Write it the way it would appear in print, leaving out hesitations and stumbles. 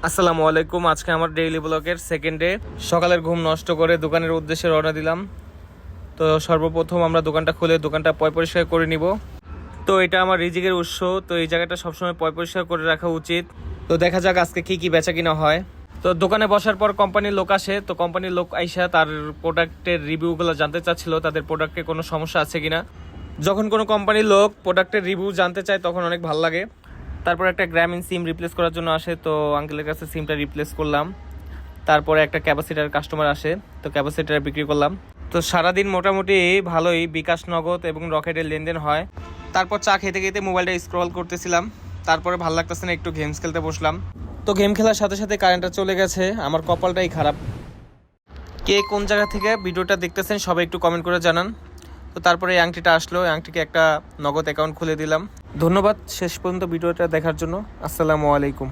আসসালামু আলাইকুম। আজকে আমার ডেইলি ব্লগের সেকেন্ড ডে। সকালের ঘুম নষ্ট করে দোকানের উদ্দেশ্যে রওনা দিলাম। তো সর্বপ্রথম আমরা দোকানটা খুলে দোকানটা পরিষ্কার করে নিব। তো এটা আমার রিজিকের উৎস, তো এই জায়গাটা সবসময় পরিষ্কার করে রাখা উচিত। তো দেখা যাক আজকে কি বেচা কিনা হয়। তো দোকানে বসার পর কোম্পানির লোক আসে, তো কোম্পানির লোক আইসা তার প্রোডাক্টের রিভিউগুলো জানতে চাচ্ছিল, তাদের প্রোডাক্টে কোনো সমস্যা আছে কিনা। যখন কোনো কোম্পানির লোক প্রোডাক্টের রিভিউ জানতে চায় তখন অনেক ভালো লাগে। তারপর একটা গ্রামীণ সিম রিপ্লেস করার জন্য আসে, তো আঙ্কেলের কাছে সিমটা রিপ্লেস করলাম। তারপরে একটা ক্যাপাসিটার কাস্টমার আসে, তো ক্যাপাসিটার বিক্রি করলাম। তো সারাদিন মোটামুটি ভালোই বিকাশ নগদ এবং রকেটের লেনদেন হয়। তারপর চা খেতে খেতে মোবাইলটা স্ক্রল করতেছিলাম। তারপরে ভালো লাগতেছে না, একটু গেমস খেলতে বসলাম। তো গেম খেলার সাথে সাথে কারেন্টটা চলে গেছে, আমার কপালটাই খারাপ। কে কোন জায়গা থেকে ভিডিওটা দেখতেছেন সবাই একটু কমেন্ট করে জানান। তো তারপরে এই আংটিটা আসলো, এই আংটিকে একটা নগদ অ্যাকাউন্ট খুলে দিলাম। ধন্যবাদ শেষ পর্যন্ত ভিডিওটা দেখার জন্য। আসসালামু আলাইকুম।